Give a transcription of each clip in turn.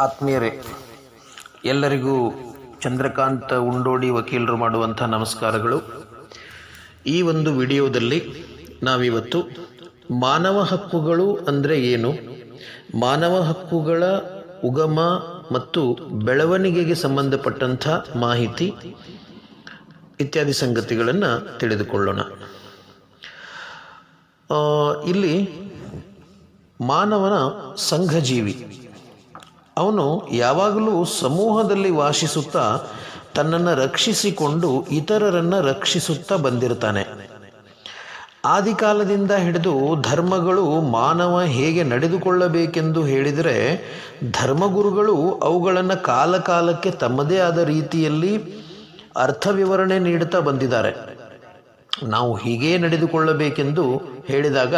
ಆತ್ಮೀಯರೇ, ಎಲ್ಲರಿಗೂ ಚಂದ್ರಕಾಂತ್ ಉಂಡೋಡಿ ವಕೀಲರು ಮಾಡುವಂಥ ನಮಸ್ಕಾರಗಳು. ಈ ಒಂದು ವಿಡಿಯೋದಲ್ಲಿ ನಾವಿವತ್ತು ಮಾನವ ಹಕ್ಕುಗಳು ಅಂದರೆ ಏನು, ಮಾನವ ಹಕ್ಕುಗಳ ಉಗಮ ಮತ್ತು ಬೆಳವಣಿಗೆಗೆ ಸಂಬಂಧಪಟ್ಟಂಥ ಮಾಹಿತಿ ಇತ್ಯಾದಿ ಸಂಗತಿಗಳನ್ನು ತಿಳಿದುಕೊಳ್ಳೋಣ. ಇಲ್ಲಿ ಮಾನವನ ಸಂಘಜೀವಿ, ಅವನು ಯಾವಾಗಲೂ ಸಮೂಹದಲ್ಲಿ ವಾಸಿಸುತ್ತಾ ತನ್ನನ್ನು ರಕ್ಷಿಸಿಕೊಂಡು ಇತರರನ್ನು ರಕ್ಷಿಸುತ್ತಾ ಬಂದಿರ್ತಾನೆ. ಆದಿಕಾಲದಿಂದ ಹಿಡಿದು ಧರ್ಮಗಳು ಮಾನವ ಹೇಗೆ ನಡೆದುಕೊಳ್ಳಬೇಕೆಂದು ಹೇಳಿದರೆ ಧರ್ಮಗುರುಗಳು ಅವುಗಳನ್ನು ಕಾಲಕಾಲಕ್ಕೆ ತಮ್ಮದೇ ಆದ ರೀತಿಯಲ್ಲಿ ಅರ್ಥ ವಿವರಣೆ ನೀಡುತ್ತಾ ಬಂದಿದ್ದಾರೆ. ನಾವು ಹೀಗೇ ನಡೆದುಕೊಳ್ಳಬೇಕೆಂದು ಹೇಳಿದಾಗ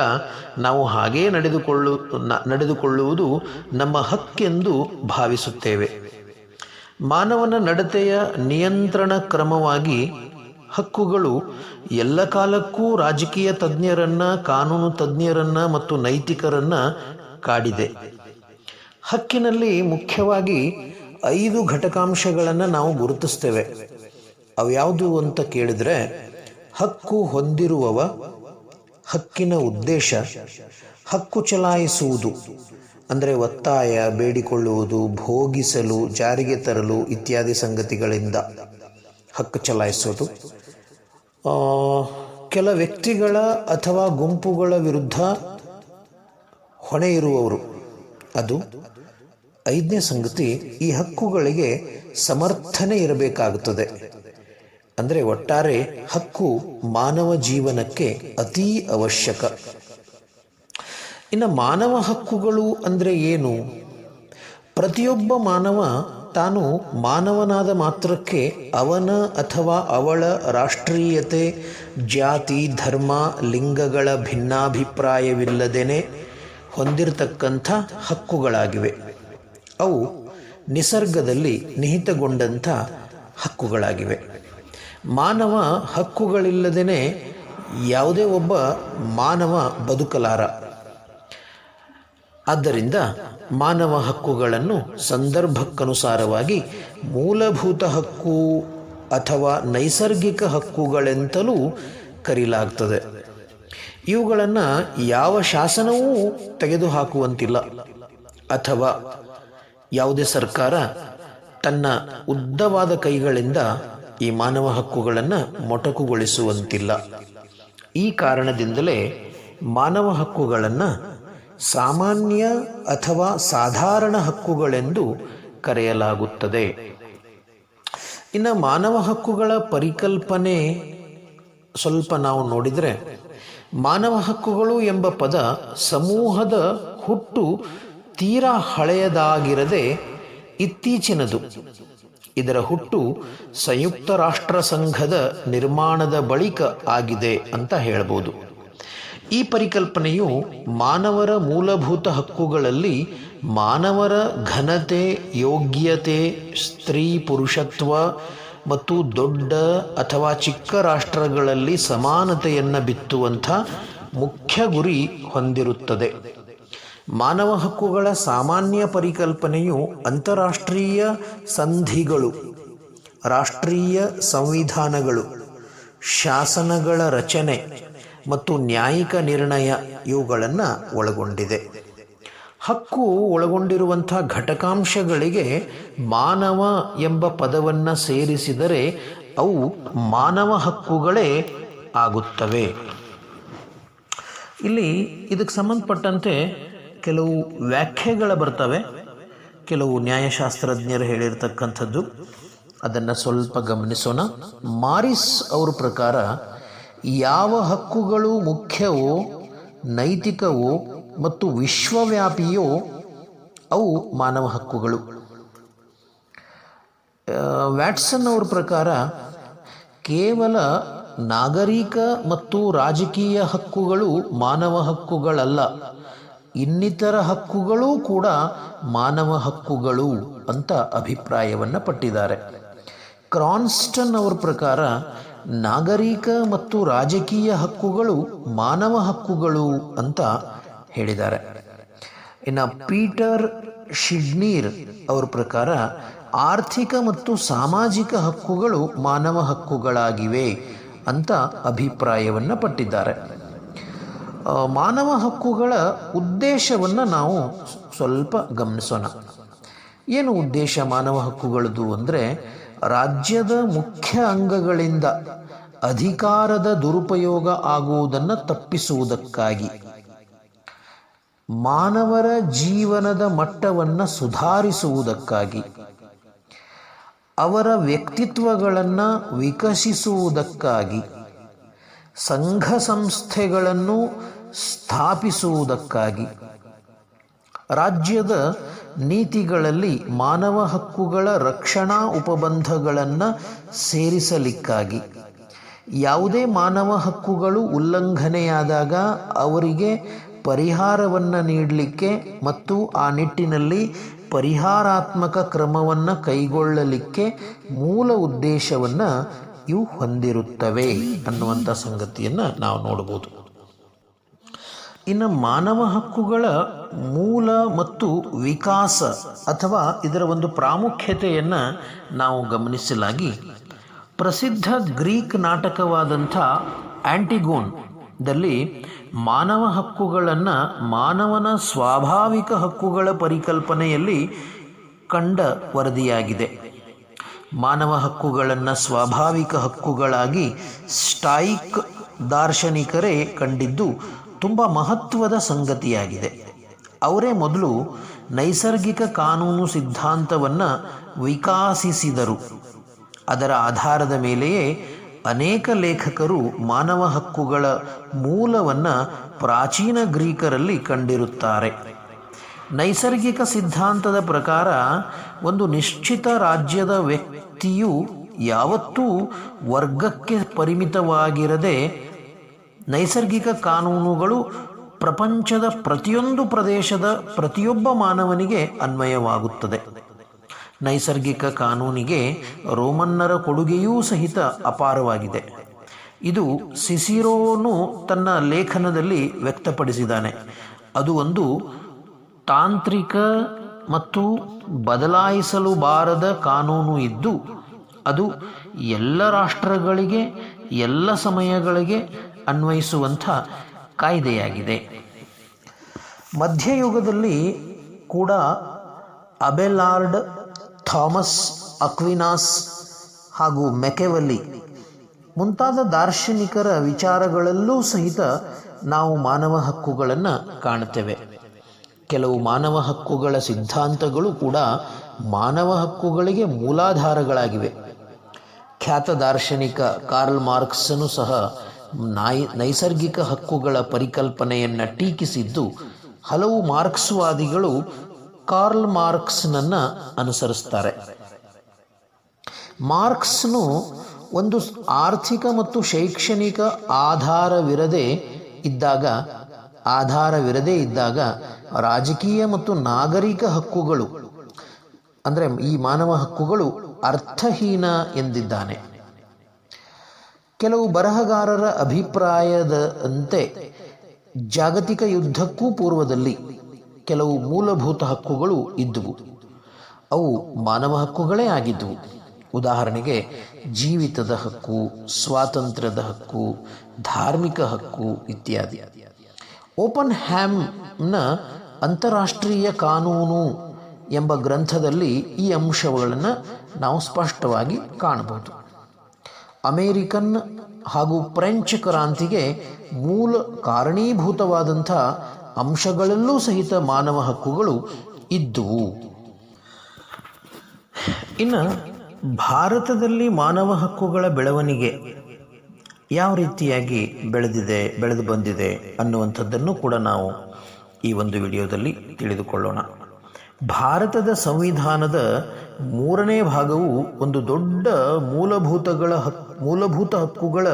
ನಾವು ಹಾಗೇ ನಡೆದುಕೊಳ್ಳುವುದು ನಮ್ಮ ಹಕ್ಕೆಂದು ಭಾವಿಸುತ್ತೇವೆ. ಮಾನವನ ನಡತೆಯ ನಿಯಂತ್ರಣ ಕ್ರಮವಾಗಿ ಹಕ್ಕುಗಳು ಎಲ್ಲ ಕಾಲಕ್ಕೂ ರಾಜಕೀಯ ತಜ್ಞರನ್ನ, ಕಾನೂನು ತಜ್ಞರನ್ನ ಮತ್ತು ನೈತಿಕರನ್ನ ಕಾಡಿದೆ. ಹಕ್ಕಿನಲ್ಲಿ ಮುಖ್ಯವಾಗಿ 5 ಘಟಕಾಂಶಗಳನ್ನು ನಾವು ಗುರುತಿಸ್ತೇವೆ. ಅವ್ಯಾವುದು ಅಂತ ಕೇಳಿದ್ರೆ, ಹಕ್ಕು ಹೊಂದಿರುವವ, ಹಕ್ಕಿನ ಉದ್ದೇಶ, ಹಕ್ಕು ಚಲಾಯಿಸುವುದು ಅಂದರೆ ಒತ್ತಾಯ, ಬೇಡಿಕೊಳ್ಳುವುದು, ಭೋಗಿಸಲು, ಜಾರಿಗೆ ತರಲು ಇತ್ಯಾದಿ ಸಂಗತಿಗಳಿಂದ ಹಕ್ಕು ಚಲಾಯಿಸೋದು, ಕೆಲ ವ್ಯಕ್ತಿಗಳ ಅಥವಾ ಗುಂಪುಗಳ ವಿರುದ್ಧ ಹೊಣೆ ಇರುವವರು ಅದು. 5ನೇ ಸಂಗತಿ, ಈ ಹಕ್ಕುಗಳಿಗೆ ಸಮರ್ಥನೆ ಇರಬೇಕಾಗುತ್ತದೆ. ಅಂದರೆ ಒಟ್ಟಾರೆ ಹಕ್ಕು ಮಾನವ ಜೀವನಕ್ಕೆ ಅತೀ ಅವಶ್ಯಕ. ಇನ್ನು ಮಾನವ ಹಕ್ಕುಗಳು ಅಂದರೆ ಏನು? ಪ್ರತಿಯೊಬ್ಬ ಮಾನವ ತಾನು ಮಾನವನಾದ ಮಾತ್ರಕ್ಕೆ ಅವನ ಅಥವಾ ಅವಳ ರಾಷ್ಟ್ರೀಯತೆ, ಜಾತಿ, ಧರ್ಮ, ಲಿಂಗಗಳ ಭಿನ್ನಾಭಿಪ್ರಾಯವಿಲ್ಲದೇನೆ ಹೊಂದಿರತಕ್ಕಂಥ ಹಕ್ಕುಗಳಾಗಿವೆ. ಅವು ನಿಸರ್ಗದಲ್ಲಿ ನಿಹಿತಗೊಂಡಂಥ ಹಕ್ಕುಗಳಾಗಿವೆ. ಮಾನವ ಹಕ್ಕುಗಳಿಲ್ಲದೇ ಯಾವುದೇ ಒಬ್ಬ ಮಾನವ ಬದುಕಲಾರ. ಆದ್ದರಿಂದ ಮಾನವ ಹಕ್ಕುಗಳನ್ನು ಸಂದರ್ಭಕ್ಕನುಸಾರವಾಗಿ ಮೂಲಭೂತ ಹಕ್ಕು ಅಥವಾ ನೈಸರ್ಗಿಕ ಹಕ್ಕುಗಳೆಂತಲೂ ಕರೆಯಲಾಗ್ತದೆ. ಇವುಗಳನ್ನು ಯಾವ ಶಾಸನವೂ ತೆಗೆದುಹಾಕುವಂತಿಲ್ಲ ಅಥವಾ ಯಾವುದೇ ಸರ್ಕಾರ ತನ್ನ ಉದ್ದವಾದ ಕೈಗಳಿಂದ ಈ ಮಾನವ ಹಕ್ಕುಗಳನ್ನು ಮೊಟಕುಗೊಳಿಸುವಂತಿಲ್ಲ. ಈ ಕಾರಣದಿಂದಲೇ ಮಾನವ ಹಕ್ಕುಗಳನ್ನು ಸಾಮಾನ್ಯ ಅಥವಾ ಸಾಧಾರಣ ಹಕ್ಕುಗಳೆಂದು ಕರೆಯಲಾಗುತ್ತದೆ. ಇನ್ನು ಮಾನವ ಹಕ್ಕುಗಳ ಪರಿಕಲ್ಪನೆ ಸ್ವಲ್ಪ ನಾವು ನೋಡಿದರೆ, ಮಾನವ ಹಕ್ಕುಗಳು ಎಂಬ ಪದ ಸಮೂಹದ ಹುಟ್ಟು ತೀರಾ ಹಳೆಯದಾಗಿರದೆ ಇತ್ತೀಚಿನದು. ಇದರ ಹುಟ್ಟು ಸಂಯುಕ್ತ ರಾಷ್ಟ್ರ ಸಂಘದ ನಿರ್ಮಾಣದ ಬಳಿಕ ಆಗಿದೆ ಅಂತ ಹೇಳ್ಬೋದು. ಈ ಪರಿಕಲ್ಪನೆಯು ಮಾನವರ ಮೂಲಭೂತ ಹಕ್ಕುಗಳಲ್ಲಿ ಮಾನವರ ಘನತೆ, ಯೋಗ್ಯತೆ, ಸ್ತ್ರೀ ಪುರುಷತ್ವ ಮತ್ತು ದೊಡ್ಡ ಅಥವಾ ಚಿಕ್ಕ ರಾಷ್ಟ್ರಗಳಲ್ಲಿ ಸಮಾನತೆಯನ್ನು ಬಿತ್ತುವಂಥ ಮುಖ್ಯ ಗುರಿ ಹೊಂದಿರುತ್ತದೆ. ಮಾನವ ಹಕ್ಕುಗಳ ಸಾಮಾನ್ಯ ಪರಿಕಲ್ಪನೆಯು ಅಂತಾರಾಷ್ಟ್ರೀಯ ಸಂಧಿಗಳು, ರಾಷ್ಟ್ರೀಯ ಸಂವಿಧಾನಗಳು, ಶಾಸನಗಳ ರಚನೆ ಮತ್ತು ನ್ಯಾಯಿಕ ನಿರ್ಣಯ ಇವುಗಳನ್ನು ಒಳಗೊಂಡಿದೆ. ಹಕ್ಕು ಒಳಗೊಂಡಿರುವಂಥ ಘಟಕಾಂಶಗಳಿಗೆ ಮಾನವ ಎಂಬ ಪದವನ್ನು ಸೇರಿಸಿದರೆ ಅವು ಮಾನವ ಹಕ್ಕುಗಳೇ ಆಗುತ್ತವೆ. ಇಲ್ಲಿ ಇದಕ್ಕೆ ಸಂಬಂಧಪಟ್ಟಂತೆ ಕೆಲವು ವ್ಯಾಖ್ಯೆಗಳು ಬರ್ತವೆ, ಕೆಲವು ನ್ಯಾಯಶಾಸ್ತ್ರಜ್ಞರು ಹೇಳಿರ್ತಕ್ಕಂಥದ್ದು. ಅದನ್ನು ಸ್ವಲ್ಪ ಗಮನಿಸೋಣ. ಮಾರಿಸ್ ಅವ್ರ ಪ್ರಕಾರ ಯಾವ ಹಕ್ಕುಗಳು ಮುಖ್ಯವೋ, ನೈತಿಕವೋ ಮತ್ತು ವಿಶ್ವವ್ಯಾಪಿಯೋ ಅವು ಮಾನವ ಹಕ್ಕುಗಳು. ವ್ಯಾಟ್ಸನ್ ಅವ್ರ ಪ್ರಕಾರ ಕೇವಲ ನಾಗರಿಕ ಮತ್ತು ರಾಜಕೀಯ ಹಕ್ಕುಗಳು ಮಾನವ ಹಕ್ಕುಗಳಲ್ಲ, ಇನ್ನಿತರ ಹಕ್ಕುಗಳೂ ಕೂಡ ಮಾನವ ಹಕ್ಕುಗಳು ಅಂತ ಅಭಿಪ್ರಾಯವನ್ನು ಪಟ್ಟಿದ್ದಾರೆ. ಕ್ರಾನ್ಸ್ಟನ್ ಅವರ ಪ್ರಕಾರ ನಾಗರಿಕ ಮತ್ತು ರಾಜಕೀಯ ಹಕ್ಕುಗಳು ಮಾನವ ಹಕ್ಕುಗಳು ಅಂತ ಹೇಳಿದ್ದಾರೆ. ಇನ್ನು ಪೀಟರ್ ಶಿಡ್ನೀರ್ ಅವರ ಪ್ರಕಾರ ಆರ್ಥಿಕ ಮತ್ತು ಸಾಮಾಜಿಕ ಹಕ್ಕುಗಳು ಮಾನವ ಹಕ್ಕುಗಳಾಗಿವೆ ಅಂತ ಅಭಿಪ್ರಾಯವನ್ನು ಪಟ್ಟಿದ್ದಾರೆ. ಮಾನವ ಹಕ್ಕುಗಳ ಉದ್ದೇಶವನ್ನು ನಾವು ಸ್ವಲ್ಪ ಗಮನಿಸೋಣ. ಏನು ಉದ್ದೇಶ ಮಾನವ ಹಕ್ಕುಗಳದು ಅಂದರೆ, ರಾಜ್ಯದ ಮುಖ್ಯ ಅಂಗಗಳಿಂದ ಅಧಿಕಾರದ ದುರುಪಯೋಗ ಆಗುವುದನ್ನು ತಪ್ಪಿಸುವುದಕ್ಕಾಗಿ, ಮಾನವರ ಜೀವನದ ಮಟ್ಟವನ್ನು ಸುಧಾರಿಸುವುದಕ್ಕಾಗಿ, ಅವರ ವ್ಯಕ್ತಿತ್ವಗಳನ್ನು ವಿಕಸಿಸುವುದಕ್ಕಾಗಿ, ಸಂಘ ಸಂಸ್ಥೆಗಳನ್ನು ಸ್ಥಾಪಿಸುವುದಕ್ಕಾಗಿ, ರಾಜ್ಯದ ನೀತಿಗಳಲ್ಲಿ ಮಾನವ ಹಕ್ಕುಗಳ ರಕ್ಷಣಾ ಉಪಬಂಧಗಳನ್ನು ಸೇರಿಸಲಿಕ್ಕಾಗಿ, ಯಾವುದೇ ಮಾನವ ಹಕ್ಕುಗಳು ಉಲ್ಲಂಘನೆಯಾದಾಗ ಅವರಿಗೆ ಪರಿಹಾರವನ್ನು ನೀಡಲಿಕ್ಕೆ ಮತ್ತು ಆ ನಿಟ್ಟಿನಲ್ಲಿ ಪರಿಹಾರಾತ್ಮಕ ಕ್ರಮವನ್ನು ಕೈಗೊಳ್ಳಲಿಕ್ಕೆ ಮೂಲ ಉದ್ದೇಶವನ್ನು ಇವು ಹೊಂದಿರುತ್ತವೆ ಅನ್ನುವಂಥ ಸಂಗತಿಯನ್ನು ನಾವು ನೋಡ್ಬೋದು. ಇನ್ನು ಮಾನವ ಹಕ್ಕುಗಳ ಮೂಲ ಮತ್ತು ವಿಕಾಸ ಅಥವಾ ಇದರ ಒಂದು ಪ್ರಾಮುಖ್ಯತೆಯನ್ನು ನಾವು ಗಮನಿಸಲಾಗಿ, ಪ್ರಸಿದ್ಧ ಗ್ರೀಕ್ ನಾಟಕವಾದಂಥ ಆಂಟಿಗೋನ್ದಲ್ಲಿ ಮಾನವ ಹಕ್ಕುಗಳನ್ನು ಮಾನವನ ಸ್ವಾಭಾವಿಕ ಹಕ್ಕುಗಳ ಪರಿಕಲ್ಪನೆಯಲ್ಲಿ ಕಂಡ ವರದಿಯಾಗಿದೆ. ಮಾನವ ಹಕ್ಕುಗಳನ್ನು ಸ್ವಾಭಾವಿಕ ಹಕ್ಕುಗಳಾಗಿ ಸ್ಟಾಯಿಕ್ ದಾರ್ಶನಿಕರೇ ಕಂಡಿದ್ದು ತುಂಬ ಮಹತ್ವದ ಸಂಗತಿಯಾಗಿದೆ. ಅವರೇ ಮೊದಲು ನೈಸರ್ಗಿಕ ಕಾನೂನು ಸಿದ್ಧಾಂತವನ್ನು ವಿಕಾಸಿಸಿದರು. ಅದರ ಆಧಾರದ ಮೇಲೆಯೇ ಅನೇಕ ಲೇಖಕರು ಮಾನವ ಹಕ್ಕುಗಳ ಮೂಲವನ್ನು ಪ್ರಾಚೀನ ಗ್ರೀಕರಲ್ಲಿ ಕಂಡಿರುತ್ತಾರೆ. ನೈಸರ್ಗಿಕ ಸಿದ್ಧಾಂತದ ಪ್ರಕಾರ ಒಂದು ನಿಶ್ಚಿತ ರಾಜ್ಯದ ವ್ಯಕ್ತಿಯು ಯಾವತ್ತೂ ವರ್ಗಕ್ಕೆ ಪರಿಮಿತವಾಗಿರದೆ, ನೈಸರ್ಗಿಕ ಕಾನೂನುಗಳು ಪ್ರಪಂಚದ ಪ್ರತಿಯೊಂದು ಪ್ರದೇಶದ ಪ್ರತಿಯೊಬ್ಬ ಮಾನವನಿಗೆ ಅನ್ವಯವಾಗುತ್ತದೆ. ನೈಸರ್ಗಿಕ ಕಾನೂನಿಗೆ ರೋಮನ್ನರ ಕೊಡುಗೆಯೂ ಸಹಿತ ಅಪಾರವಾಗಿದೆ. ಇದು ಸಿಸಿರೋನು ತನ್ನ ಲೇಖನದಲ್ಲಿ ವ್ಯಕ್ತಪಡಿಸಿದ್ದಾನೆ. ಅದು ಒಂದು ತಾಂತ್ರಿಕ ಮತ್ತು ಬದಲಾಯಿಸಲು ಬಾರದ ಕಾನೂನು ಇದ್ದು, ಅದು ಎಲ್ಲ ರಾಷ್ಟ್ರಗಳಿಗೆ ಎಲ್ಲ ಸಮಯಗಳಿಗೆ ಅನ್ವಯಿಸುವಂಥ ಕಾಯ್ದೆಯಾಗಿದೆ. ಮಧ್ಯಯುಗದಲ್ಲಿ ಕೂಡ ಅಬೆಲಾರ್ಡ್, ಥಾಮಸ್ ಅಕ್ವಿನಾಸ್ ಹಾಗೂ ಮೆಕೆವಲ್ಲಿ ಮುಂತಾದ ದಾರ್ಶನಿಕರ ವಿಚಾರಗಳಲ್ಲೂ ಸಹಿತ ನಾವು ಮಾನವ ಹಕ್ಕುಗಳನ್ನು ಕಾಣುತ್ತೇವೆ. ಕೆಲವು ಮಾನವ ಹಕ್ಕುಗಳ ಸಿದ್ಧಾಂತಗಳು ಕೂಡ ಮಾನವ ಹಕ್ಕುಗಳಿಗೆ ಮೂಲಾಧಾರಗಳಾಗಿವೆ. ಖ್ಯಾತ ದಾರ್ಶನಿಕ ಕಾರ್ಲ್ ಮಾರ್ಕ್ಸನು ಸಹ ನೈಸರ್ಗಿಕ ಹಕ್ಕುಗಳ ಪರಿಕಲ್ಪನೆಯನ್ನು ಟೀಕಿಸಿದ್ದು, ಹಲವು ಮಾರ್ಕ್ಸ್ವಾದಿಗಳು ಕಾರ್ಲ್ ಮಾರ್ಕ್ಸ್ನನ್ನು ಅನುಸರಿಸ್ತಾರೆ. ಮಾರ್ಕ್ಸ್ನು ಒಂದು ಆರ್ಥಿಕ ಮತ್ತು ಶೈಕ್ಷಣಿಕ ಆಧಾರವಿರದೇ ಇದ್ದಾಗ ರಾಜಕೀಯ ಮತ್ತು ನಾಗರಿಕ ಹಕ್ಕುಗಳು ಅಂದರೆ ಈ ಮಾನವ ಹಕ್ಕುಗಳು ಅರ್ಥಹೀನ ಎಂದಿದ್ದಾನೆ. ಕೆಲವು ಬರಹಗಾರರ ಅಭಿಪ್ರಾಯದಂತೆ ಜಾಗತಿಕ ಯುದ್ಧಕ್ಕೂ ಪೂರ್ವದಲ್ಲಿ ಕೆಲವು ಮೂಲಭೂತ ಹಕ್ಕುಗಳು ಇದ್ದುವು. ಅವು ಮಾನವ ಹಕ್ಕುಗಳೇ ಆಗಿದ್ದವು. ಉದಾಹರಣೆಗೆ ಜೀವಿತದ ಹಕ್ಕು, ಸ್ವಾತಂತ್ರ್ಯದ ಹಕ್ಕು, ಧಾರ್ಮಿಕ ಹಕ್ಕು ಇತ್ಯಾದಿ. ಓಪನ್ ಹ್ಯಾಮ್ನ ಅಂತಾರಾಷ್ಟ್ರೀಯ ಕಾನೂನು ಎಂಬ ಗ್ರಂಥದಲ್ಲಿ ಈ ಅಂಶಗಳನ್ನು ನಾವು ಸ್ಪಷ್ಟವಾಗಿ ಕಾಣಬಹುದು. ಅಮೇರಿಕನ್ ಹಾಗೂ ಫ್ರೆಂಚ್ ಕ್ರಾಂತಿಗೆ ಮೂಲ ಕಾರಣೀಭೂತವಾದಂಥ ಅಂಶಗಳಲ್ಲೂ ಸಹಿತ ಮಾನವ ಹಕ್ಕುಗಳು ಇದ್ದುವು. ಇನ್ನು ಭಾರತದಲ್ಲಿ ಮಾನವ ಹಕ್ಕುಗಳ ಬೆಳವಣಿಗೆ ಯಾವ ರೀತಿಯಾಗಿ ಬೆಳೆದು ಬಂದಿದೆ ಅನ್ನುವಂಥದ್ದನ್ನು ಕೂಡ ನಾವು ಈ ಒಂದು ವಿಡಿಯೋದಲ್ಲಿ ತಿಳಿದುಕೊಳ್ಳೋಣ. ಭಾರತದ ಸಂವಿಧಾನದ 3ನೇ ಭಾಗವು ಒಂದು ದೊಡ್ಡ ಮೂಲಭೂತ ಹಕ್ಕುಗಳ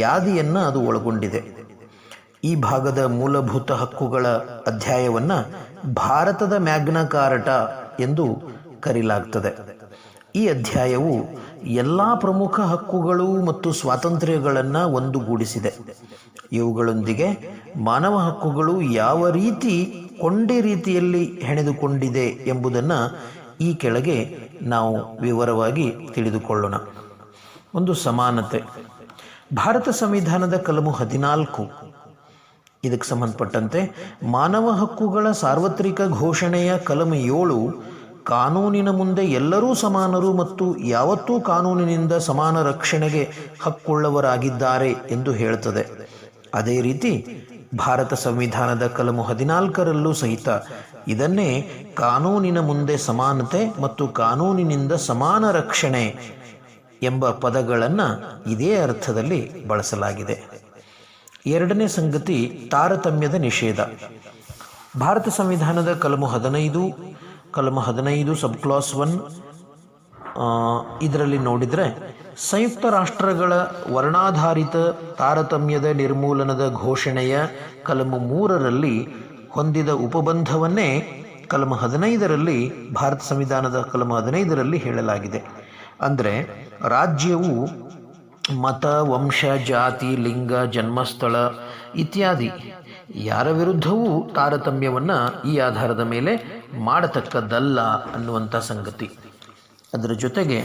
ಯಾದಿಯನ್ನು ಅದು ಒಳಗೊಂಡಿದೆ. ಈ ಭಾಗದ ಮೂಲಭೂತ ಹಕ್ಕುಗಳ ಅಧ್ಯಾಯವನ್ನು ಭಾರತದ ಮ್ಯಾಗ್ನಾ ಕಾರ್ಟಾ ಎಂದು ಕರೆಯಲಾಗ್ತದೆ. ಈ ಅಧ್ಯಾಯವು ಎಲ್ಲ ಪ್ರಮುಖ ಹಕ್ಕುಗಳು ಮತ್ತು ಸ್ವಾತಂತ್ರ್ಯಗಳನ್ನು ಒಂದುಗೂಡಿಸಿದೆ. ಇವುಗಳೊಂದಿಗೆ ಮಾನವ ಹಕ್ಕುಗಳು ಯಾವ ರೀತಿ ಕೊಂಡಿ ರೀತಿಯಲ್ಲಿ ಹೆಣೆದುಕೊಂಡಿದೆ ಎಂಬುದನ್ನು ಈ ಕೆಳಗೆ ನಾವು ವಿವರವಾಗಿ ತಿಳಿದುಕೊಳ್ಳೋಣ. ಒಂದು ಸಮಾನತೆ. ಭಾರತ ಸಂವಿಧಾನದ ಕಲಮು 14 ಇದಕ್ಕೆ ಸಂಬಂಧಪಟ್ಟಂತೆ ಮಾನವ ಹಕ್ಕುಗಳ ಸಾರ್ವತ್ರಿಕ ಘೋಷಣೆಯ ಕಲಮು 7 ಕಾನೂನಿನ ಮುಂದೆ ಎಲ್ಲರೂ ಸಮಾನರು ಮತ್ತು ಯಾವತ್ತೂ ಕಾನೂನಿನಿಂದ ಸಮಾನ ರಕ್ಷಣೆಗೆ ಹಕ್ಕುಳ್ಳವರಾಗಿದ್ದಾರೆ ಎಂದು ಹೇಳುತ್ತದೆ. ಅದೇ ರೀತಿ ಭಾರತ ಸಂವಿಧಾನದ ಕಲಮು 14ರಲ್ಲೂ ಸಹಿತ ಇದನ್ನೇ ಕಾನೂನಿನ ಮುಂದೆ ಸಮಾನತೆ ಮತ್ತು ಕಾನೂನಿನಿಂದ ಸಮಾನ ರಕ್ಷಣೆ ಎಂಬ ಪದಗಳನ್ನು ಇದೇ ಅರ್ಥದಲ್ಲಿ ಬಳಸಲಾಗಿದೆ. ಎರಡನೇ ಸಂಗತಿ ತಾರತಮ್ಯದ ನಿಷೇಧ. ಭಾರತ ಸಂವಿಧಾನದ ಕಲಮು 15 ಸಬ್ ಕ್ಲಾಸ್ 1 ಇದರಲ್ಲಿ ನೋಡಿದರೆ ಸಂಯುಕ್ತ ರಾಷ್ಟ್ರಗಳ ವರ್ಣಾಧಾರಿತ ತಾರತಮ್ಯದ ನಿರ್ಮೂಲನದ ಘೋಷಣೆಯ ಕಲಮು 3ರಲ್ಲಿ ಹೊಂದಿದ ಉಪಬಂಧವನ್ನೇ ಕಲಮು 15ರಲ್ಲಿ ಭಾರತ ಸಂವಿಧಾನದ ಕಲಮು 15ರಲ್ಲಿ ಹೇಳಲಾಗಿದೆ. ಅಂದರೆ ರಾಜ್ಯವು ಮತ, ವಂಶ, ಜಾತಿ, ಲಿಂಗ, ಜನ್ಮಸ್ಥಳ ಇತ್ಯಾದಿ ಯಾರ ವಿರುದ್ಧವೂ ತಾರತಮ್ಯವನ್ನು ಈ ಆಧಾರದ ಮೇಲೆ ಮಾಡತಕ್ಕದ್ದಲ್ಲ ಅನ್ನುವಂಥ ಸಂಗತಿ. ಅದರ ಜೊತೆಗೆ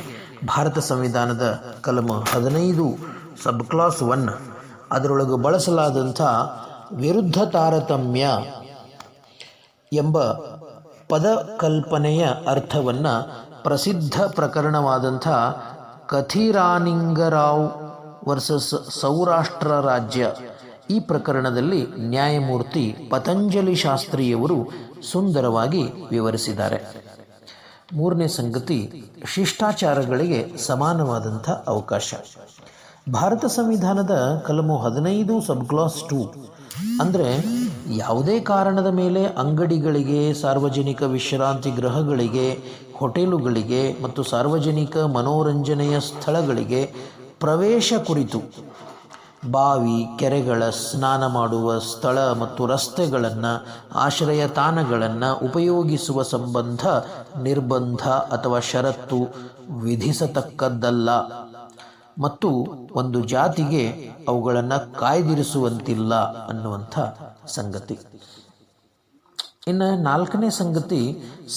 ಭಾರತ ಸಂವಿಧಾನದ ಕಲಮು 15 ಸಬ್ ಕ್ಲಾಸ್ 1 ಅದರೊಳಗೆ ಬಳಸಲಾದಂಥ ವಿರುದ್ಧ ತಾರತಮ್ಯ ಎಂಬ ಪದಕಲ್ಪನೆಯ ಅರ್ಥವನ್ನು ಪ್ರಸಿದ್ಧ ಪ್ರಕರಣವಾದಂಥ ಕಥಿರಾನಿಂಗರಾವ್ ವರ್ಸಸ್ ಸೌರಾಷ್ಟ್ರ ರಾಜ್ಯ ಈ ಪ್ರಕರಣದಲ್ಲಿ ನ್ಯಾಯಮೂರ್ತಿ ಪತಂಜಲಿ ಶಾಸ್ತ್ರಿಯವರು ಸುಂದರವಾಗಿ ವಿವರಿಸಿದ್ದಾರೆ. ಮೂರನೇ ಸಂಗತಿ ಶಿಷ್ಟಾಚಾರಗಳಿಗೆ ಸಮಾನವಾದಂಥ ಅವಕಾಶ. ಭಾರತ ಸಂವಿಧಾನದ ಕಲಮು 15 ಸಬ್ ಕ್ಲಾಸ್ 2 ಅಂದರೆ ಯಾವುದೇ ಕಾರಣದ ಮೇಲೆ ಅಂಗಡಿಗಳಿಗೆ, ಸಾರ್ವಜನಿಕ ವಿಶ್ರಾಂತಿ ಗೃಹಗಳಿಗೆ, ಹೋಟೆಲುಗಳಿಗೆ ಮತ್ತು ಸಾರ್ವಜನಿಕ ಮನೋರಂಜನೆಯ ಸ್ಥಳಗಳಿಗೆ ಪ್ರವೇಶ ಕುರಿತು ಬಾವಿ, ಕೆರೆಗಳ ಸ್ನಾನ ಮಾಡುವ ಸ್ಥಳ ಮತ್ತು ರಸ್ತೆಗಳನ್ನು, ಆಶ್ರಯ ತಾಣಗಳನ್ನು ಉಪಯೋಗಿಸುವ ಸಂಬಂಧ ನಿರ್ಬಂಧ ಅಥವಾ ಷರತ್ತು ವಿಧಿಸತಕ್ಕದ್ದಲ್ಲ ಮತ್ತು ಒಂದು ಜಾತಿಗೆ ಅವುಗಳನ್ನು ಕಾಯ್ದಿರಿಸುವಂತಿಲ್ಲ ಅನ್ನುವಂಥ ಸಂಗತಿ. ಇನ್ನು ನಾಲ್ಕನೇ ಸಂಗತಿ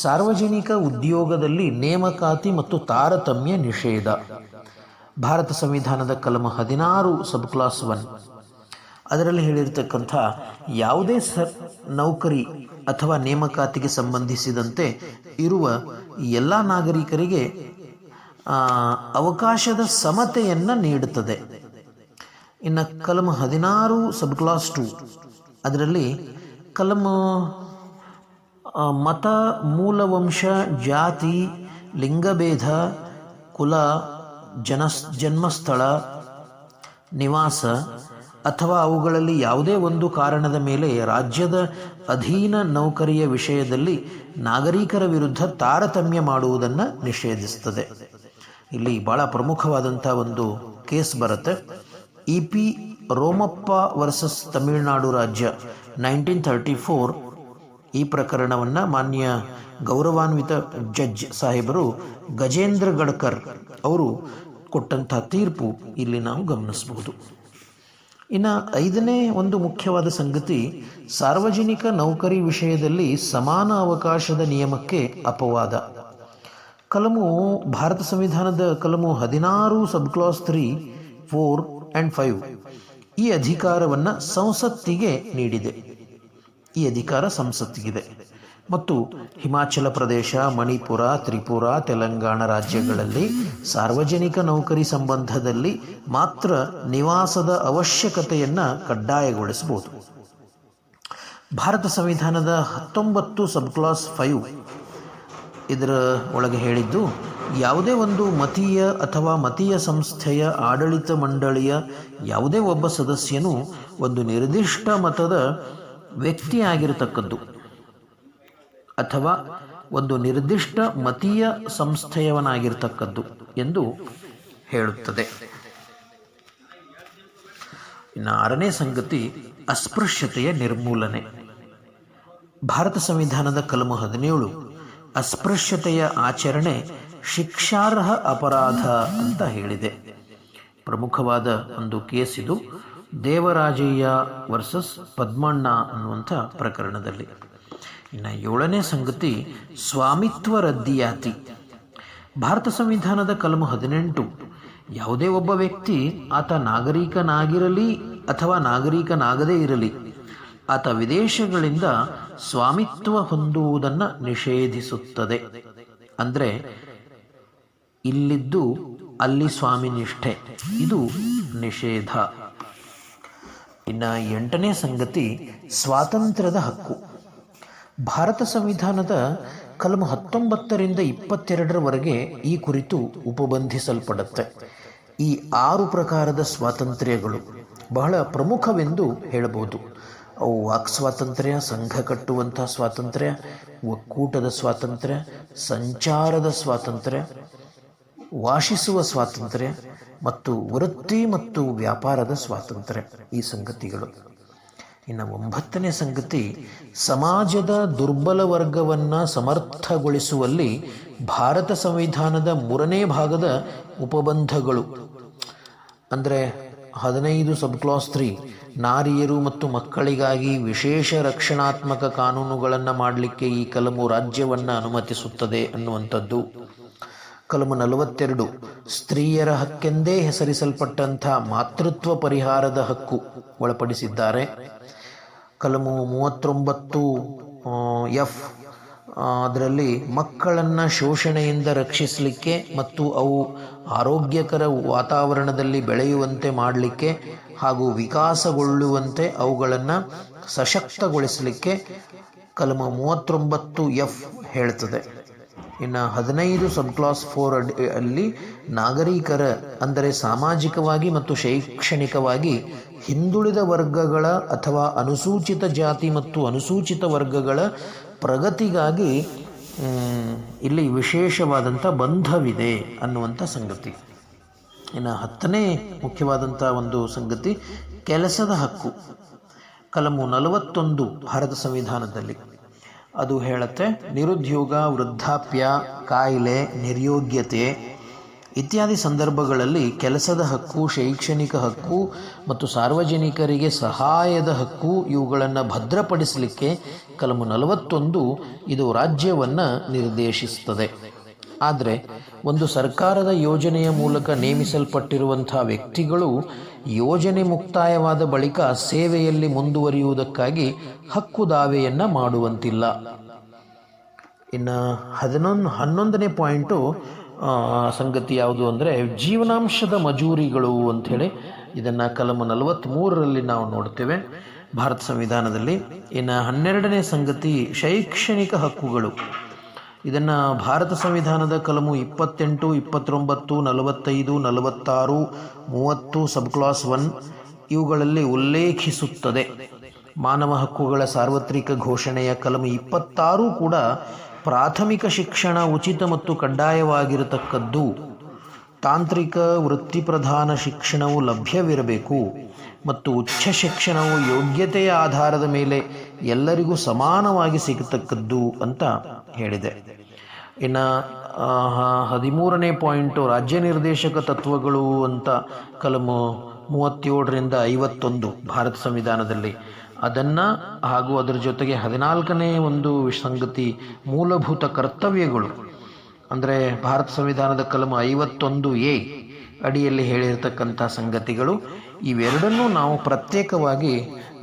ಸಾರ್ವಜನಿಕ ಉದ್ಯೋಗದಲ್ಲಿ ನೇಮಕಾತಿ ಮತ್ತು ತಾರತಮ್ಯ ನಿಷೇಧ. ಭಾರತ ಸಂವಿಧಾನದ ಕಲಮು 16 ಸಬ್ ಕ್ಲಾಸ್ 1 ಅದರಲ್ಲಿ ಹೇಳಿರ್ತಕ್ಕಂಥ ಯಾವುದೇ ನೌಕರಿ ಅಥವಾ ನೇಮಕಾತಿಗೆ ಸಂಬಂಧಿಸಿದಂತೆ ಇರುವ ಎಲ್ಲ ನಾಗರಿಕರಿಗೆ ಅವಕಾಶದ ಸಮತೆಯನ್ನು ನೀಡುತ್ತದೆ. ಇನ್ನು ಕಲಮು 16 ಸಬ್ ಕ್ಲಾಸ್ 2 ಅದರಲ್ಲಿ ಕಲಮು ಮತ, ಮೂಲವಂಶ, ಜಾತಿ, ಲಿಂಗಭೇದ, ಕುಲ, ಜನ್ಮಸ್ಥಳ, ನಿವಾಸ ಅಥವಾ ಅವುಗಳಲ್ಲಿ ಯಾವುದೇ ಒಂದು ಕಾರಣದ ಮೇಲೆ ರಾಜ್ಯದ ಅಧೀನ ನೌಕರಿಯ ವಿಷಯದಲ್ಲಿ ನಾಗರಿಕರ ವಿರುದ್ಧ ತಾರತಮ್ಯ ಮಾಡುವುದನ್ನು ನಿಷೇಧಿಸುತ್ತದೆ. ಇಲ್ಲಿ ಭಾಳ ಪ್ರಮುಖವಾದಂಥ ಒಂದು ಕೇಸ್ ಬರುತ್ತೆ. EP ರೋಮಪ್ಪ ವರ್ಸಸ್ ತಮಿಳುನಾಡು ರಾಜ್ಯ 1934 ಈ ಪ್ರಕರಣವನ್ನು ಮಾನ್ಯ ಗೌರವಾನ್ವಿತ ಜಡ್ಜ್ ಸಾಹೇಬರು ಗಜೇಂದ್ರ ಗಡ್ಕರ್ ಅವರು ಕೊಟ್ಟಂಥ ತೀರ್ಪು ಇಲ್ಲಿ ನಾವು ಗಮನಿಸಬಹುದು. ಇನ್ನು ಐದನೇ ಒಂದು ಮುಖ್ಯವಾದ ಸಂಗತಿ ಸಾರ್ವಜನಿಕ ನೌಕರಿ ವಿಷಯದಲ್ಲಿ ಸಮಾನ ಅವಕಾಶದ ನಿಯಮಕ್ಕೆ ಅಪವಾದ. ಕಲಮು ಭಾರತ ಸಂವಿಧಾನದ ಕಲಮು 16 ಸಬ್ ಕ್ಲಾಸ್ 3, 4 and 5 ಈ ಅಧಿಕಾರವನ್ನು ಸಂಸತ್ತಿಗೆ ನೀಡಿದೆ. ಈ ಅಧಿಕಾರ ಸಂಸತ್ತಿಗಿದೆ ಮತ್ತು ಹಿಮಾಚಲ ಪ್ರದೇಶ, ಮಣಿಪುರ, ತ್ರಿಪುರ, ತೆಲಂಗಾಣ ರಾಜ್ಯಗಳಲ್ಲಿ ಸಾರ್ವಜನಿಕ ನೌಕರಿ ಸಂಬಂಧದಲ್ಲಿ ಮಾತ್ರ ನಿವಾಸದ ಅವಶ್ಯಕತೆಯನ್ನು ಕಡ್ಡಾಯಗೊಳಿಸಬಹುದು. ಭಾರತ ಸಂವಿಧಾನದ 19 ಸಬ್ ಕ್ಲಾಸ್ 5 ಇದರ ಒಳಗೆ ಹೇಳಿದ್ದು ಯಾವುದೇ ಒಂದು ಮತೀಯ ಅಥವಾ ಮತೀಯ ಸಂಸ್ಥೆಯ ಆಡಳಿತ ಮಂಡಳಿಯ ಯಾವುದೇ ಒಬ್ಬ ಸದಸ್ಯನು ಒಂದು ನಿರ್ದಿಷ್ಟ ಮತದ ವ್ಯಕ್ತಿಯಾಗಿರತಕ್ಕದ್ದು ಅಥವಾ ಒಂದು ನಿರ್ದಿಷ್ಟ ಮತೀಯ ಸಂಸ್ಥೆಯವನಾಗಿರ್ತಕ್ಕದ್ದು ಎಂದು ಹೇಳುತ್ತದೆ. ಇನ್ನು ಆರನೇ ಸಂಗತಿ ಅಸ್ಪೃಶ್ಯತೆಯ ನಿರ್ಮೂಲನೆ. ಭಾರತ ಸಂವಿಧಾನದ ಕಲಮು 17 ಅಸ್ಪೃಶ್ಯತೆಯ ಆಚರಣೆ ಶಿಕ್ಷಾರ್ಹ ಅಪರಾಧ ಅಂತ ಹೇಳಿದೆ. ಪ್ರಮುಖವಾದ ಒಂದು ಕೇಸ್ ಇದು ದೇವರಾಜಯ್ಯ ವರ್ಸಸ್ ಪದ್ಮಣ್ಣ ಅನ್ನುವಂಥ ಪ್ರಕರಣದಲ್ಲಿ. ಇನ್ನು 7ನೇ ಸಂಗತಿ ಸ್ವಾಮಿತ್ವ ರದ್ದಿಯಾತಿ. ಭಾರತ ಸಂವಿಧಾನದ ಕಲಮು 18 ಯಾವುದೇ ಒಬ್ಬ ವ್ಯಕ್ತಿ ಆತ ನಾಗರಿಕನಾಗಿರಲಿ ಅಥವಾ ನಾಗರಿಕನಾಗದೇ ಇರಲಿ ಆತ ವಿದೇಶಗಳಿಂದ ಸ್ವಾಮಿತ್ವ ಹೊಂದುವುದನ್ನು ನಿಷೇಧಿಸುತ್ತದೆ. ಅಂದರೆ ಇಲ್ಲಿದ್ದು ಅಲ್ಲಿ ಸ್ವಾಮಿ ನಿಷ್ಠೆ, ಇದು ನಿಷೇಧ. ಇನ್ನು 8ನೇ ಸಂಗತಿ ಸ್ವಾತಂತ್ರ್ಯದ ಹಕ್ಕು. ಭಾರತ ಸಂವಿಧಾನದ ಕಲಮು 19ರಿಂದ 22ರವರೆಗೆ ಈ ಕುರಿತು ಉಪಬಂಧಿಸಲ್ಪಡುತ್ತೆ. ಈ 6 ಪ್ರಕಾರದ ಸ್ವಾತಂತ್ರ್ಯಗಳು ಬಹಳ ಪ್ರಮುಖವೆಂದು ಹೇಳಬಹುದು. ಅವು ವಾಕ್ ಸ್ವಾತಂತ್ರ್ಯ, ಸಂಘ ಕಟ್ಟುವಂಥ ಸ್ವಾತಂತ್ರ್ಯ, ಒಕ್ಕೂಟದ ಸ್ವಾತಂತ್ರ್ಯ, ಸಂಚಾರದ ಸ್ವಾತಂತ್ರ್ಯ, ವಾಸಿಸುವ ಸ್ವಾತಂತ್ರ್ಯ ಮತ್ತು ವೃತ್ತಿ ಮತ್ತು ವ್ಯಾಪಾರದ ಸ್ವಾತಂತ್ರ್ಯ, ಈ ಸಂಗತಿಗಳು. ಇನ್ನು 9ನೇ ಸಂಗತಿ ಸಮಾಜದ ದುರ್ಬಲ ವರ್ಗವನ್ನು ಸಮರ್ಥಗೊಳಿಸುವಲ್ಲಿ ಭಾರತ ಸಂವಿಧಾನದ 3ನೇ ಭಾಗದ ಉಪಬಂಧಗಳು. ಅಂದರೆ 15 ಸಬ್ ಕ್ಲಾಸ್ 3 ನಾರಿಯರು ಮತ್ತು ಮಕ್ಕಳಿಗಾಗಿ ವಿಶೇಷ ರಕ್ಷಣಾತ್ಮಕ ಕಾನೂನುಗಳನ್ನು ಮಾಡಲಿಕ್ಕೆ ಈ ಕಲಮು ರಾಜ್ಯವನ್ನು ಅನುಮತಿಸುತ್ತದೆ ಅನ್ನುವಂಥದ್ದು. ಕಲಮು 42 ಸ್ತ್ರೀಯರ ಹಕ್ಕೆಂದೇ ಹೆಸರಿಸಲ್ಪಟ್ಟಂಥ ಮಾತೃತ್ವ ಪರಿಹಾರದ ಹಕ್ಕು ಒಳಪಡಿಸಿದ್ದಾರೆ. ಕಲಮು 39 ಎಫ್ ಅದರಲ್ಲಿ ಮಕ್ಕಳನ್ನು ಶೋಷಣೆಯಿಂದ ರಕ್ಷಿಸಲಿಕ್ಕೆ ಮತ್ತು ಅವು ಆರೋಗ್ಯಕರ ವಾತಾವರಣದಲ್ಲಿ ಬೆಳೆಯುವಂತೆ ಮಾಡಲಿಕ್ಕೆ ಹಾಗೂ ವಿಕಾಸಗೊಳ್ಳುವಂತೆ ಅವುಗಳನ್ನು ಸಶಕ್ತಗೊಳಿಸಲಿಕ್ಕೆ ಕಲಮು 39 ಎಫ್ ಹೇಳ್ತದೆ. ಇನ್ನು 15 ಸಬ್ ಕ್ಲಾಸ್ 4 ಅಲ್ಲಿ ನಾಗರಿಕರ ಅಂದರೆ ಸಾಮಾಜಿಕವಾಗಿ ಮತ್ತು ಶೈಕ್ಷಣಿಕವಾಗಿ ಹಿಂದುಳಿದ ವರ್ಗಗಳ ಅಥವಾ ಅನುಸೂಚಿತ ಜಾತಿ ಮತ್ತು ಅನುಸೂಚಿತ ವರ್ಗಗಳ ಪ್ರಗತಿಗಾಗಿ ಇಲ್ಲಿ ವಿಶೇಷವಾದಂಥ ಬಂಧವಿದೆ ಅನ್ನುವಂಥ ಸಂಗತಿ. ಇನ್ನು 10ನೇ ಮುಖ್ಯವಾದಂಥ ಒಂದು ಸಂಗತಿ ಕೆಲಸದ ಹಕ್ಕು. ಕಲಮು 41 ಭಾರತ ಸಂವಿಧಾನದಲ್ಲಿ ಅದು ಹೇಳುತ್ತೆ, ನಿರುದ್ಯೋಗ, ವೃದ್ಧಾಪ್ಯ, ಕಾಯಿಲೆ, ನಿರ್ಯೋಗ್ಯತೆ ಇತ್ಯಾದಿ ಸಂದರ್ಭಗಳಲ್ಲಿ ಕೆಲಸದ ಹಕ್ಕು, ಶೈಕ್ಷಣಿಕ ಹಕ್ಕು ಮತ್ತು ಸಾರ್ವಜನಿಕರಿಗೆ ಸಹಾಯದ ಹಕ್ಕು ಇವುಗಳನ್ನು ಭದ್ರಪಡಿಸಲಿಕ್ಕೆ ಕಲಮು 41 ಇದು ರಾಜ್ಯವನ್ನು ನಿರ್ದೇಶಿಸುತ್ತದೆ. ಆದರೆ ಒಂದು ಸರ್ಕಾರದ ಯೋಜನೆಯ ಮೂಲಕ ನೇಮಿಸಲ್ಪಟ್ಟಿರುವಂಥ ವ್ಯಕ್ತಿಗಳು ಯೋಜನೆ ಮುಕ್ತಾಯವಾದ ಬಳಿಕ ಸೇವೆಯಲ್ಲಿ ಮುಂದುವರಿಯುವುದಕ್ಕಾಗಿ ಹಕ್ಕು ದಾವೆಯನ್ನು ಮಾಡುವಂತಿಲ್ಲ. ಇನ್ನು 11ನೇ ಪಾಯಿಂಟು ಸಂಗತಿ ಯಾವುದು ಅಂದರೆ ಜೀವನಾಂಶದ ಮಜೂರಿಗಳು ಅಂಥೇಳಿ ಇದನ್ನು ಕಲಮು 43ರಲ್ಲಿ ನಾವು ನೋಡ್ತೇವೆ ಭಾರತ ಸಂವಿಧಾನದಲ್ಲಿ. ಇನ್ನು 12ನೇ ಸಂಗತಿ ಶೈಕ್ಷಣಿಕ ಹಕ್ಕುಗಳು. ಇದನ್ನು ಭಾರತ ಸಂವಿಧಾನದ ಕಲಮು 28, 29, 45, 46, 30 ಸಬ್ ಕ್ಲಾಸ್ 1 ಇವುಗಳಲ್ಲಿ ಉಲ್ಲೇಖಿಸುತ್ತದೆ. ಮಾನವ ಹಕ್ಕುಗಳ ಸಾರ್ವತ್ರಿಕ ಘೋಷಣೆಯ ಕಲಮು 26 ಕೂಡ ಪ್ರಾಥಮಿಕ ಶಿಕ್ಷಣ ಉಚಿತ ಮತ್ತು ಕಡ್ಡಾಯವಾಗಿರತಕ್ಕದ್ದು, ತಾಂತ್ರಿಕ ವೃತ್ತಿಪ್ರಧಾನ ಶಿಕ್ಷಣವು ಲಭ್ಯವಿರಬೇಕು ಮತ್ತು ಉಚ್ಚ ಶಿಕ್ಷಣವು ಯೋಗ್ಯತೆಯ ಆಧಾರದ ಮೇಲೆ ಎಲ್ಲರಿಗೂ ಸಮಾನವಾಗಿ ಸಿಗತಕ್ಕದ್ದು ಅಂತ ಹೇಳಿದೆ. ಇನ್ನು 13ನೇ ಪಾಯಿಂಟು ರಾಜ್ಯ ನಿರ್ದೇಶಕ ತತ್ವಗಳು ಅಂತ ಕಲಮು 37ರಿಂದ 51 ಭಾರತ ಸಂವಿಧಾನದಲ್ಲಿ ಅದನ್ನು ಹಾಗೂ ಅದರ ಜೊತೆಗೆ 14ನೇ ಒಂದು ಸಂಗತಿ ಮೂಲಭೂತ ಕರ್ತವ್ಯಗಳು. ಅಂದರೆ ಭಾರತ ಸಂವಿಧಾನದ ಕಲಮು 51A ಅಡಿಯಲ್ಲಿ ಹೇಳಿರ್ತಕ್ಕಂಥ ಸಂಗತಿಗಳು. ಇವೆರಡನ್ನೂ ನಾವು ಪ್ರತ್ಯೇಕವಾಗಿ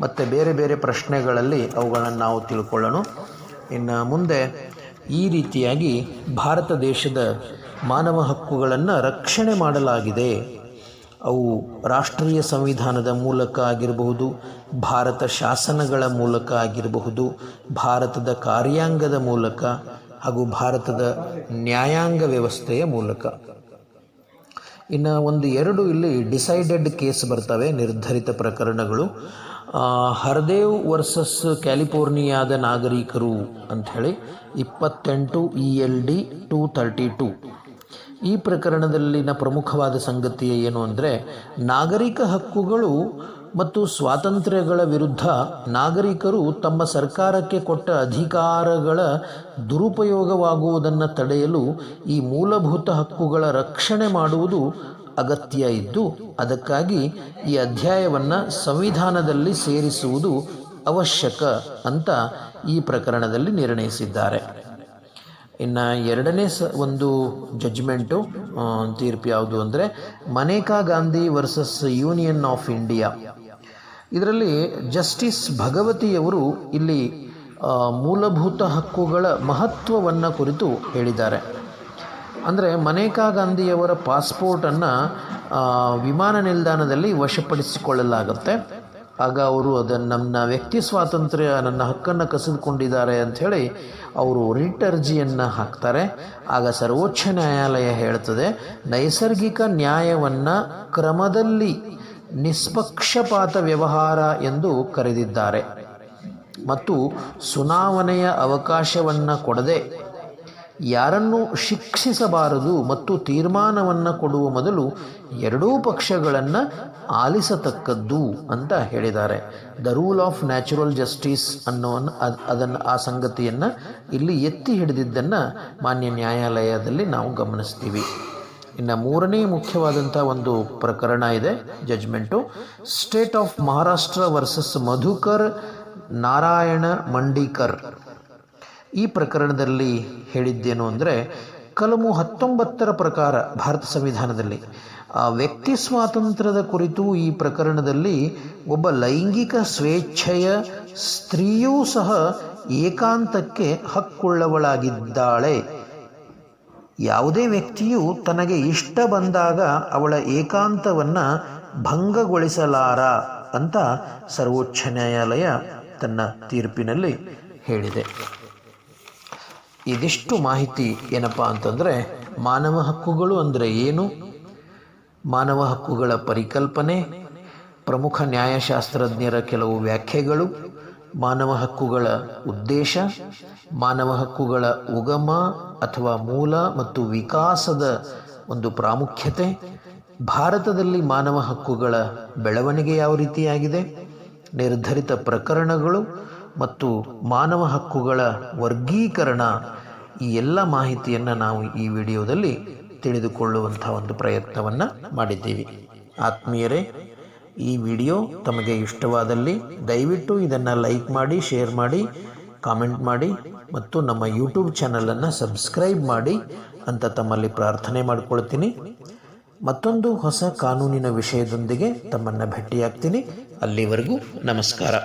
ಮತ್ತು ಬೇರೆ ಬೇರೆ ಪ್ರಶ್ನೆಗಳಲ್ಲಿ ಅವುಗಳನ್ನು ನಾವು ತಿಳ್ಕೊಳ್ಳೋಣ. ಇನ್ನು ಮುಂದೆ ಈ ರೀತಿಯಾಗಿ ಭಾರತ ದೇಶದ ಮಾನವ ಹಕ್ಕುಗಳನ್ನು ರಕ್ಷಣೆ ಮಾಡಲಾಗಿದೆ. ಅವು ರಾಷ್ಟ್ರೀಯ ಸಂವಿಧಾನದ ಮೂಲಕ ಆಗಿರಬಹುದು, ಭಾರತ ಶಾಸನಗಳ ಮೂಲಕ ಆಗಿರಬಹುದು, ಭಾರತದ ಕಾರ್ಯಾಂಗದ ಮೂಲಕ ಹಾಗೂ ಭಾರತದ ನ್ಯಾಯಾಂಗ ವ್ಯವಸ್ಥೆಯ ಮೂಲಕ. ಇನ್ನು 1-2 ಇಲ್ಲಿ ಡಿಸೈಡೆಡ್ ಕೇಸ್ ಬರ್ತವೆ, ನಿರ್ಧರಿತ ಪ್ರಕರಣಗಳು. ಹರ್ದೇವ್ ವರ್ಸಸ್ ಕ್ಯಾಲಿಫೋರ್ನಿಯಾದ ನಾಗರಿಕರು ಅಂಥೇಳಿ 28 ELD 232. ಈ ಪ್ರಕರಣದಲ್ಲಿನ ಪ್ರಮುಖವಾದ ಸಂಗತಿ ಏನು ಅಂದರೆ ನಾಗರಿಕ ಹಕ್ಕುಗಳು ಮತ್ತು ಸ್ವಾತಂತ್ರ್ಯಗಳ ವಿರುದ್ಧ ನಾಗರಿಕರು ತಮ್ಮ ಸರ್ಕಾರಕ್ಕೆ ಕೊಟ್ಟ ಅಧಿಕಾರಗಳ ದುರುಪಯೋಗವಾಗುವುದನ್ನು ತಡೆಯಲು ಈ ಮೂಲಭೂತ ಹಕ್ಕುಗಳ ರಕ್ಷಣೆ ಮಾಡುವುದು ಅಗತ್ಯ ಇದ್ದು, ಅದಕ್ಕಾಗಿ ಈ ಅಧ್ಯಾಯವನ್ನು ಸಂವಿಧಾನದಲ್ಲಿ ಸೇರಿಸುವುದು ಅವಶ್ಯಕ ಅಂತ ಈ ಪ್ರಕರಣದಲ್ಲಿ ನಿರ್ಣಯಿಸಿದ್ದಾರೆ. ಇನ್ನು ಎರಡನೇ ಒಂದು ಜಡ್ಜ್ಮೆಂಟು ತೀರ್ಪು ಯಾವುದು ಅಂದರೆ Maneka Gandhi versus union of India. ಇದರಲ್ಲಿ ಜಸ್ಟಿಸ್ ಭಗವತಿಯವರು ಇಲ್ಲಿ ಮೂಲಭೂತ ಹಕ್ಕುಗಳ ಮಹತ್ವವನ್ನು ಕುರಿತು ಹೇಳಿದ್ದಾರೆ. ಅಂದರೆ ಮನೇಕಾ ಗಾಂಧಿಯವರ ಪಾಸ್ಪೋರ್ಟನ್ನು ವಿಮಾನ ನಿಲ್ದಾಣದಲ್ಲಿ ವಶಪಡಿಸಿಕೊಳ್ಳಲಾಗುತ್ತೆ. ಆಗ ಅವರು ನನ್ನ ವ್ಯಕ್ತಿ ಸ್ವಾತಂತ್ರ್ಯ, ನನ್ನ ಹಕ್ಕನ್ನು ಕಸಿದುಕೊಂಡಿದ್ದಾರೆ ಅಂಥೇಳಿ ಅವರು ರಿಟ್ ಅರ್ಜಿಯನ್ನು ಹಾಕ್ತಾರೆ. ಆಗ ಸರ್ವೋಚ್ಚ ನ್ಯಾಯಾಲಯ ಹೇಳ್ತದೆ, ನೈಸರ್ಗಿಕ ನ್ಯಾಯವನ್ನು ಕ್ರಮದಲ್ಲಿ ನಿಷ್ಪಕ್ಷಪಾತ ವ್ಯವಹಾರ ಎಂದು ಕರೆದಿದ್ದಾರೆ ಮತ್ತು ಸುನಾವಣೆಯ ಅವಕಾಶವನ್ನು ಕೊಡದೆ ಯಾರನ್ನೂ ಶಿಕ್ಷಿಸಬಾರದು ಮತ್ತು ತೀರ್ಮಾನವನ್ನು ಕೊಡುವ ಮೊದಲು ಎರಡೂ ಪಕ್ಷಗಳನ್ನು ಆಲಿಸತಕ್ಕದ್ದು ಅಂತ ಹೇಳಿದ್ದಾರೆ. The rule of natural justice ಆ ಸಂಗತಿಯನ್ನು ಇಲ್ಲಿ ಎತ್ತಿ ಹಿಡಿದಿದ್ದನ್ನು ಮಾನ್ಯ ನ್ಯಾಯಾಲಯದಲ್ಲಿ ನಾವು ಗಮನಿಸ್ತೀವಿ. ಇನ್ನು ಮೂರನೇ ಮುಖ್ಯವಾದಂಥ ಒಂದು ಪ್ರಕರಣ ಇದೆ, judgment, state of Maharashtra versus Madhukar Narayan Mandikar. ಈ ಪ್ರಕರಣದಲ್ಲಿ ಹೇಳಿದ್ದೇನು ಅಂದರೆ, ಕಲಮು 19 ಪ್ರಕಾರ ಭಾರತ ಸಂವಿಧಾನದಲ್ಲಿ ವ್ಯಕ್ತಿ ಸ್ವಾತಂತ್ರ್ಯದ ಕುರಿತು ಈ ಪ್ರಕರಣದಲ್ಲಿ ಒಬ್ಬ ಲೈಂಗಿಕ ಸ್ವೇಚ್ಛೆಯ ಸ್ತ್ರೀಯೂ ಸಹ ಏಕಾಂತಕ್ಕೆ ಹಕ್ಕುಳ್ಳವಳಾಗಿದ್ದಾಳೆ. ಯಾವುದೇ ವ್ಯಕ್ತಿಯು ತನಗೆ ಇಷ್ಟ ಬಂದಾಗ ಅವಳ ಏಕಾಂತವನ್ನು ಭಂಗಗೊಳಿಸಲಾರ ಅಂತ ಸರ್ವೋಚ್ಚ ನ್ಯಾಯಾಲಯ ತನ್ನ ತೀರ್ಪಿನಲ್ಲಿ ಹೇಳಿದೆ. ಇದಿಷ್ಟು ಮಾಹಿತಿ ಏನಪ್ಪ ಅಂತಂದರೆ, ಮಾನವ ಹಕ್ಕುಗಳು ಅಂದರೆ ಏನು, ಮಾನವ ಹಕ್ಕುಗಳ ಪರಿಕಲ್ಪನೆ, ಪ್ರಮುಖ ನ್ಯಾಯಶಾಸ್ತ್ರಜ್ಞರ ಕೆಲವು ವ್ಯಾಖ್ಯೆಗಳು, ಮಾನವ ಹಕ್ಕುಗಳ ಉದ್ದೇಶ, ಮಾನವ ಹಕ್ಕುಗಳ ಉಗಮ ಅಥವಾ ಮೂಲ ಮತ್ತು ವಿಕಾಸದ ಒಂದು ಪ್ರಾಮುಖ್ಯತೆ, ಭಾರತದಲ್ಲಿ ಮಾನವ ಹಕ್ಕುಗಳ ಬೆಳವಣಿಗೆ ಯಾವ ರೀತಿಯಾಗಿದೆ, ನಿರ್ಧರಿತ ಪ್ರಕರಣಗಳು ಮತ್ತು ಮಾನವ ಹಕ್ಕುಗಳ ವರ್ಗೀಕರಣ, ಈ ಎಲ್ಲ ಮಾಹಿತಿಯನ್ನು ನಾವು ಈ ವಿಡಿಯೋದಲ್ಲಿ ತಿಳಿದುಕೊಳ್ಳುವಂಥ ಒಂದು ಪ್ರಯತ್ನವನ್ನು ಮಾಡಿದ್ದೀವಿ. ಆತ್ಮೀಯರೇ, ಈ ವಿಡಿಯೋ ತಮಗೆ ಇಷ್ಟವಾದಲ್ಲಿ ದಯವಿಟ್ಟು ಇದನ್ನು ಲೈಕ್ ಮಾಡಿ, ಶೇರ್ ಮಾಡಿ, ಕಾಮೆಂಟ್ ಮಾಡಿ ಮತ್ತು ನಮ್ಮ ಯೂಟ್ಯೂಬ್ ಚಾನಲನ್ನು ಸಬ್ಸ್ಕ್ರೈಬ್ ಮಾಡಿ ಅಂತ ತಮ್ಮಲ್ಲಿ ಪ್ರಾರ್ಥನೆ ಮಾಡಿಕೊಳ್ತೀನಿ. ಮತ್ತೊಂದು ಹೊಸ ಕಾನೂನಿನ ವಿಷಯದೊಂದಿಗೆ ತಮ್ಮನ್ನು ಭೇಟಿಯಾಗ್ತೀನಿ. ಅಲ್ಲಿವರೆಗೂ ನಮಸ್ಕಾರ.